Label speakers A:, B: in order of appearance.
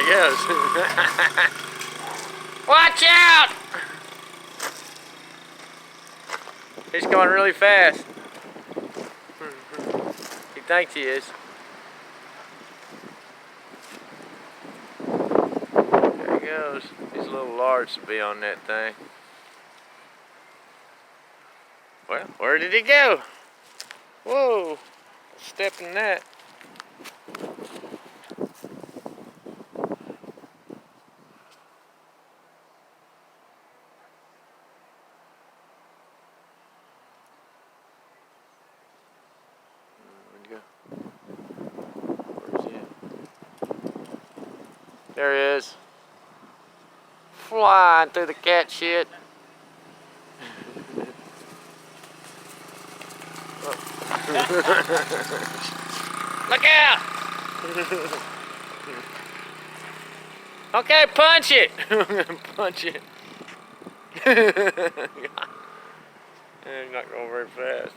A: he goes. Watch out! He's going really fast. He thinks he is. There he goes. He's a little large to be on that thing. Well, where did he go? Whoa, step in that. Where'd he go? Where's he at? There he is. Flying through the cat shit. Look out! Okay, punch it! Punch it. He's not going very fast.